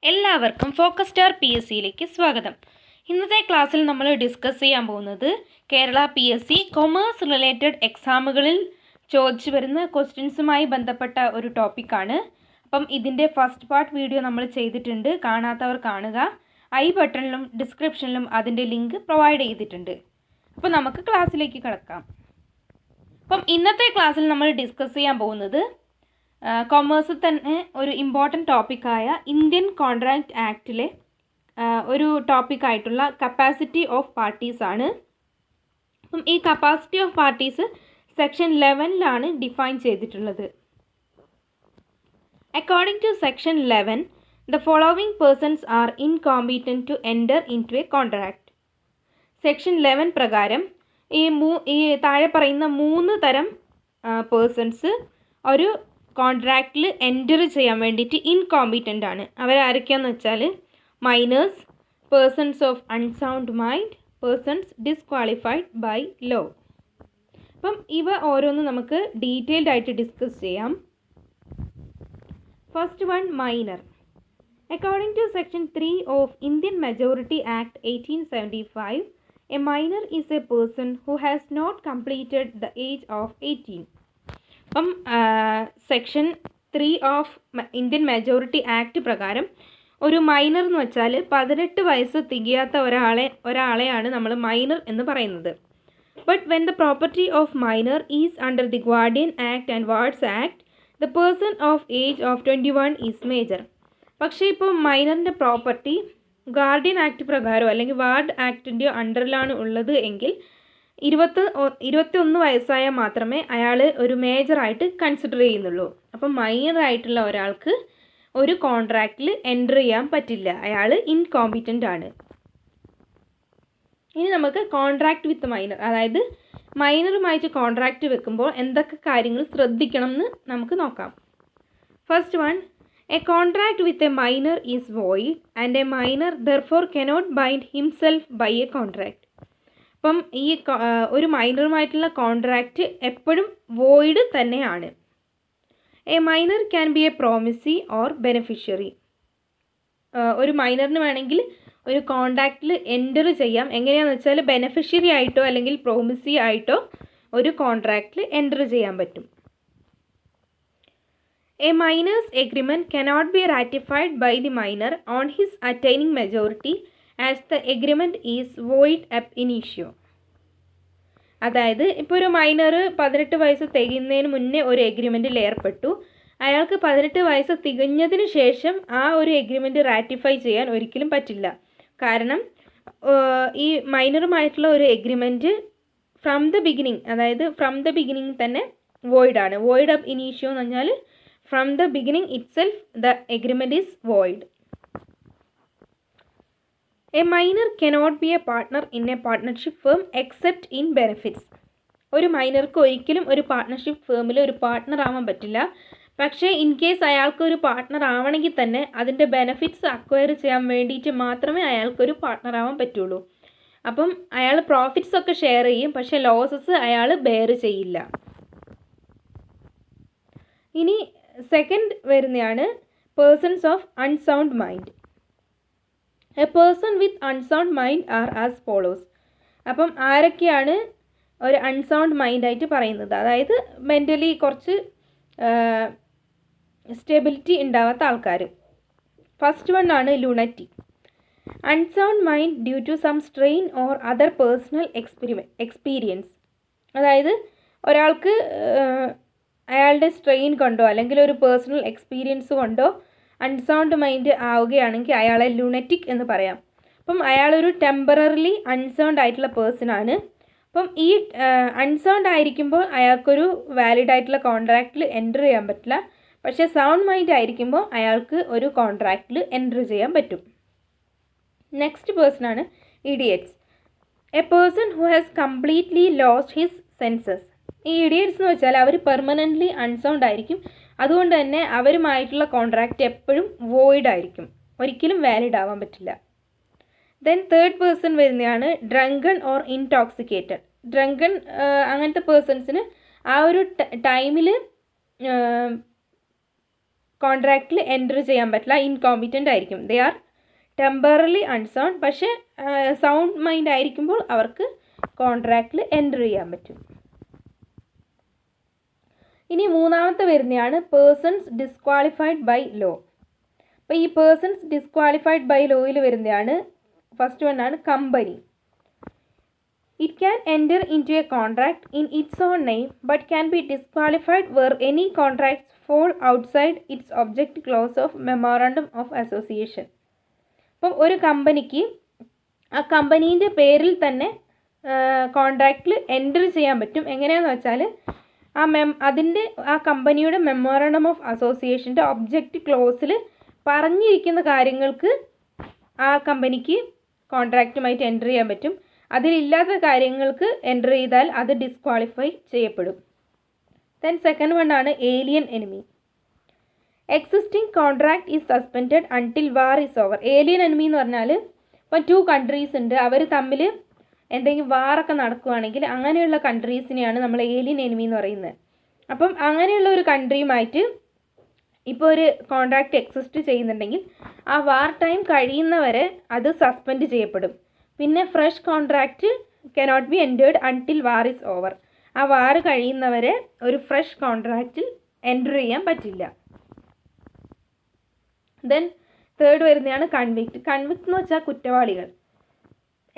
എല്ലാവർക്കും focus star P S സിയിലേക്ക് സ്വാഗതം. ഇന്നത്തെ ക്ലാസ്സിൽ നമ്മൾ ഡിസ്കസ് ചെയ്യാൻ പോകുന്നത് Kerala P S C commerce related എക്സാമുകളിൽ ചോദിച്ചു വരുന്ന ക്വസ്റ്റ്യൻസുമായി ബന്ധപ്പെട്ട ഒരു ടോപ്പിക്കാണ്. അപ്പം ഇതിൻ്റെ ഫസ്റ്റ് പാർട്ട് വീഡിയോ നമ്മൾ ചെയ്തിട്ടുണ്ട്. കാണാത്തവർ കാണുക. ഐ ബട്ടണിലും ഡിസ്ക്രിപ്ഷനിലും അതിൻ്റെ ലിങ്ക് പ്രൊവൈഡ് ചെയ്തിട്ടുണ്ട്. അപ്പോൾ നമുക്ക് ക്ലാസ്സിലേക്ക് കിടക്കാം. അപ്പം ഇന്നത്തെ ക്ലാസ്സിൽ നമ്മൾ ഡിസ്കസ് ചെയ്യാൻ പോകുന്നത് കൊമേഴ്സിൽ തന്നെ ഒരു ഇമ്പോർട്ടൻറ്റ് ടോപ്പിക്കായ ഇന്ത്യൻ കോൺട്രാക്റ്റ് ആക്റ്റിലെ ഒരു ടോപ്പിക്കായിട്ടുള്ള കപ്പാസിറ്റി ഓഫ് പാർട്ടീസ് ആണ്. അപ്പം ഈ capacity of parties section 11 define ചെയ്തിട്ടുള്ളത്. According to section 11, the following persons are incompetent to enter into a contract. Section 11 പ്രകാരം ഈ താഴെ പറയുന്ന 3 തരം പേഴ്സൺസ് ഒരു കോൺട്രാക്റ്റിൽ എൻറ്റർ ചെയ്യാൻ വേണ്ടിയിട്ട് ഇൻകോമ്പീറ്റൻ്റ് ആണ്. അവരാരൊക്കെയാണെന്ന് വെച്ചാൽ minors, persons of unsound mind, persons disqualified by law. അപ്പം ഇവ ഓരോന്നും നമുക്ക് ഡീറ്റെയിൽഡ് ആയിട്ട് ഡിസ്കസ് ചെയ്യാം. First one, minor. According to section 3 of Indian majority act 1875, a minor is a person who has not completed the age of 18. അപ്പം section 3 of Indian majority act പ്രകാരം ഒരു minor എന്ന് വെച്ചാൽ 18 വയസ്സ് തികയാത്ത ഒരാളെയാണ് നമ്മൾ മൈനർ എന്ന് പറയുന്നത്. But when the property of minor is under the guardian act and wards act, the person of age of 21 is major. പക്ഷേ ഇപ്പോൾ മൈനറിൻ്റെ പ്രോപ്പർട്ടി ഗാർഡിയൻ ആക്ട് പ്രകാരം അല്ലെങ്കിൽ വാർഡ് ആക്ടിൻ്റെ അണ്ടറിലാണ് ഉള്ളത് എങ്കിൽ 21 വയസ്സായാൽ മാത്രമേ അയാൾ ഒരു മേജറായിട്ട് കൺസിഡർ ചെയ്യുന്നുള്ളൂ. അപ്പം മൈനറായിട്ടുള്ള ഒരാൾക്ക് ഒരു കോൺട്രാക്റ്റിൽ എൻ്റർ ചെയ്യാൻ പറ്റില്ല, അയാൾ ഇൻകോമ്പീറ്റൻ്റ് ആണ്. ഇനി നമുക്ക് കോൺട്രാക്റ്റ് വിത്ത് മൈനർ, അതായത് മൈനറുമായിട്ട് കോൺട്രാക്റ്റ് വെക്കുമ്പോൾ എന്തൊക്കെ കാര്യങ്ങൾ ശ്രദ്ധിക്കണം എന്ന് നമുക്ക് നോക്കാം. First one, a contract with a minor is void and a minor therefore cannot bind himself by a contract. അപ്പം ഈ ഒരു മൈനറുമായിട്ടുള്ള കോൺട്രാക്റ്റ് എപ്പോഴും വോയിഡ് തന്നെയാണ്. A minor can be a promisee or beneficiary. ഒരു മൈനറിന് വേണമെങ്കിൽ ഒരു കോൺട്രാക്റ്റിൽ എൻ്റർ ചെയ്യാം. എങ്ങനെയാണെന്ന് വെച്ചാൽ ബെനിഫിഷ്യറി ആയിട്ടോ അല്ലെങ്കിൽ പ്രോമിസി ആയിട്ടോ ഒരു കോൺട്രാക്റ്റിൽ എൻ്റർ ചെയ്യാൻ പറ്റും. A minor's agreement cannot be ratified by the minor on his attaining majority as the agreement is void ab initio. അതായത് ഇപ്പോൾ ഒരു മൈനർ 18 വയസ്സ് തികയുന്നതിന് മുന്നേ ഒരു എഗ്രിമെൻറ്റിൽ ഏർപ്പെട്ടു. അയാൾക്ക് 18 വയസ്സ് തികഞ്ഞതിന് ശേഷം ആ ഒരു എഗ്രിമെൻറ്റ് റാറ്റിഫൈ ചെയ്യാൻ ഒരിക്കലും പറ്റില്ല. കാരണം ഈ മൈനറുമായിട്ടുള്ള ഒരു എഗ്രിമെൻറ്റ് ഫ്രം ദ ബിഗിനിങ് തന്നെ വോയിഡാണ്. വോയിഡ് അബ് ഇനീഷ്യോ എന്ന് പറഞ്ഞാൽ from the beginning itself the agreement is void. A minor cannot be A partner in A partnership firm except in benefits. ഒരു മൈനർക്ക് ഒരിക്കലും ഒരു പാർട്ട്ണർഷിപ്പ് ഫേമിൽ ഒരു പാർട്ട്ണർ ആവാൻ പറ്റില്ല. പക്ഷേ ഇൻ കേസ് അയാൾക്ക് ഒരു പാർട്ട്ണർ ആവണമെങ്കിൽ തന്നെ അതിൻ്റെ ബെനിഫിറ്റ്സ് അക്വയർ ചെയ്യാൻ വേണ്ടിയിട്ട് മാത്രമേ അയാൾക്കൊരു പാർട്ട്ണർ ആവാൻ പറ്റുള്ളൂ. അപ്പം അയാൾ പ്രോഫിറ്റ്സ് ഒക്കെ ഷെയർ ചെയ്യും, പക്ഷേ ലോസസ് അയാൾ ബെയർ ചെയ്യില്ല. ഇനി സെക്കൻഡ് വരുന്നതാണ് persons of unsound mind. A person with unsound mind are as follows. അപ്പം ആരൊക്കെയാണ് ഒരു അൺസൗണ്ട് മൈൻഡായിട്ട് പറയുന്നത്? അതായത് മെൻ്റലി കുറച്ച് സ്റ്റെബിലിറ്റി ഉണ്ടാവാത്ത ആൾക്കാർ. ഫസ്റ്റ് വൺ ആണ് lunacy. Unsound mind due to some strain or other personal experience. അതായത് ഒരാൾക്ക് അയാളുടെ സ്ട്രെയിൻ കൊണ്ടോ അല്ലെങ്കിൽ ഒരു പേഴ്സണൽ എക്സ്പീരിയൻസ് കൊണ്ടോ അൺസൗണ്ട് മൈൻഡ് ആവുകയാണെങ്കിൽ അയാളെ ലുണറ്റിക് എന്ന് പറയാം. അപ്പം അയാളൊരു ടെമ്പററിലി അൺസൗണ്ട് ആയിട്ടുള്ള പേഴ്സൺ ആണ്. അപ്പം ഈ അൺസൗണ്ട് ആയിരിക്കുമ്പോൾ അയാൾക്കൊരു വാലിഡ് ആയിട്ടുള്ള കോൺട്രാക്റ്റിൽ എൻ്റർ ചെയ്യാൻ പറ്റില്ല. പക്ഷേ സൗണ്ട് മൈൻഡ് ആയിരിക്കുമ്പോൾ അയാൾക്ക് ഒരു കോൺട്രാക്റ്റിൽ എൻ്റർ ചെയ്യാൻ പറ്റും. നെക്സ്റ്റ് പേഴ്സൺ ആണ് idiots. A person who has completely lost his census. ഈ ഇഡിയറ്റ്സ് എന്ന് വെച്ചാൽ അവർ പെർമനൻ്റ്ലി അൺസൗണ്ട് ആയിരിക്കും. അതുകൊണ്ട് തന്നെ അവരുമായിട്ടുള്ള കോൺട്രാക്റ്റ് എപ്പോഴും വോയിഡ് ആയിരിക്കും, ഒരിക്കലും വാലിഡ് ആവാൻ പറ്റില്ല. ദെൻ തേർഡ് പേഴ്സൺ വരുന്നതാണ് ഡ്രങ്കൺ ഓർ ഇൻടോക്സിക്കേറ്റഡ്. ഡ്രങ്കൺ അങ്ങനത്തെ പേഴ്സൺസിന് ആ ഒരു ടൈമിൽ കോൺട്രാക്റ്റിൽ എൻ്റർ ചെയ്യാൻ പറ്റില്ല, ഇൻകോമ്പിറ്റൻ്റ് ആയിരിക്കും. They are temporally unsound. പക്ഷേ സൗണ്ട് മൈൻഡ് ആയിരിക്കുമ്പോൾ അവർക്ക് കോൺട്രാക്റ്റിൽ എൻ്റർ ചെയ്യാൻ പറ്റും. ഇനി മൂന്നാമത്തെ വരുന്നതാണ് പേഴ്സൺസ് ഡിസ്ക്വാളിഫൈഡ് ബൈ ലോ. അപ്പോൾ ഈ പേഴ്സൺസ് ഡിസ്ക്വാളിഫൈഡ് ബൈ ലോയിൽ വരുന്നതാണ് ഫസ്റ്റ് വൺ ആണ് company. It can enter into a contract in its own name but can be disqualified where any contracts fall outside its object clause of memorandum of association. അപ്പം ഒരു കമ്പനിക്ക് ആ കമ്പനീൻ്റെ പേരിൽ തന്നെ കോൺട്രാക്റ്റിൽ enter ചെയ്യാൻ പറ്റും. എങ്ങനെയാണെന്ന് വെച്ചാൽ ആ കമ്പനിയുടെ മെമ്മോറാണ്ടം ഓഫ് അസോസിയേഷൻ്റെ ഒബ്ജക്റ്റ് ക്ലോസിൽ പറഞ്ഞിരിക്കുന്ന കാര്യങ്ങൾക്ക് ആ കമ്പനിക്ക് കോൺട്രാക്റ്റുമായിട്ട് എൻ്റർ ചെയ്യാൻ പറ്റും. അതിലില്ലാത്ത കാര്യങ്ങൾക്ക് എൻ്റർ ചെയ്താൽ അത് ഡിസ്ക്വാളിഫൈ ചെയ്യപ്പെടും. ദെൻ സെക്കൻഡ് വൺ ആണ് alien enemy. Existing contract is suspended until war is over. Alien enemy എന്ന് പറഞ്ഞാൽ ഇപ്പം 2 കൺട്രീസ് ഉണ്ട്, അവർ തമ്മിൽ എന്തെങ്കിലും വാറൊക്കെ നടക്കുകയാണെങ്കിൽ അങ്ങനെയുള്ള കൺട്രീസിനെയാണ് നമ്മൾ ഏലിയൻ എനിമി എന്ന് പറയുന്നത്. അപ്പം അങ്ങനെയുള്ള ഒരു കൺട്രിയുമായിട്ട് ഇപ്പോൾ ഒരു കോൺട്രാക്റ്റ് എക്സിസ്റ്റ് ചെയ്യുന്നുണ്ടെങ്കിൽ ആ വാർ ടൈം കഴിയുന്നവരെ അത് സസ്പെൻഡ് ചെയ്യപ്പെടും. പിന്നെ fresh contract cannot be entered until war is over. ആ വാർ കഴിയുന്നവരെ ഒരു ഫ്രഷ് കോൺട്രാക്റ്റിൽ എൻ്റർ ചെയ്യാൻ പറ്റില്ല. ദെൻ തേർഡ് വരുന്നതാണ് കൺവിക്റ്റ്. കൺവിക്റ്റ് എന്ന് വെച്ചാൽ കുറ്റവാളികൾ.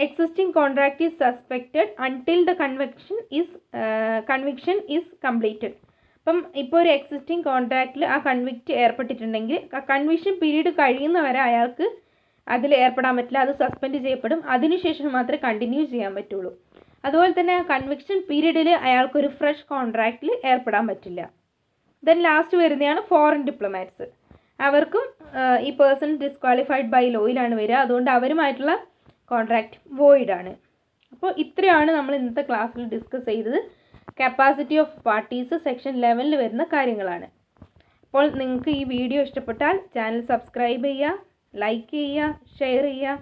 Existing contract is suspected until the conviction is completed. അപ്പം ഇപ്പോൾ ഒരു എക്സിസ്റ്റിംഗ് കോൺട്രാക്റ്റിൽ ആ കൺവിക്റ്റ് ഏർപ്പെട്ടിട്ടുണ്ടെങ്കിൽ ആ കൺവിക്ഷൻ പീരീഡ് കഴിയുന്നവരെ അയാൾക്ക് അതിൽ ഏർപ്പെടാൻ പറ്റില്ല, അത് സസ്പെൻഡ് ചെയ്യപ്പെടും. അതിനുശേഷം മാത്രമേ കണ്ടിന്യൂ ചെയ്യാൻ പറ്റുള്ളൂ. അതുപോലെ തന്നെ ആ കൺവിക്ഷൻ പീരീഡിൽ അയാൾക്കൊരു ഫ്രഷ് കോൺട്രാക്റ്റിൽ ഏർപ്പെടാൻ പറ്റില്ല. ദെൻ ലാസ്റ്റ് വരുന്നതാണ് ഫോറിൻ ഡിപ്ലോമാറ്റ്സ്. അവർക്കും ഈ പേഴ്സൺ ഡിസ്ക്വാളിഫൈഡ് ബൈ ലോയിലാണ് വരിക. അതുകൊണ്ട് അവരുമായിട്ടുള്ള കോൺട്രാക്റ്റ് വോയിഡ് ആണ്. അപ്പോൾ ഇത്രയാണ് നമ്മൾ ഇന്നത്തെ ക്ലാസ്സിൽ ഡിസ്കസ് ചെയ്തത്. കപ്പാസിറ്റി ഓഫ് പാർട്ടീസ് സെക്ഷൻ 11 വരുന്ന കാര്യങ്ങളാണ്. അപ്പോൾ നിങ്ങൾക്ക് ഈ വീഡിയോ ഇഷ്ടപ്പെട്ടാൽ ചാനൽ സബ്സ്ക്രൈബ് ചെയ്യുക, ലൈക്ക് ചെയ്യുക, ഷെയർ ചെയ്യുക,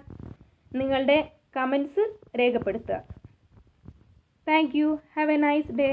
നിങ്ങളുടെ കമൻസ് രേഖപ്പെടുത്തുക. Thank you. Have A nice day.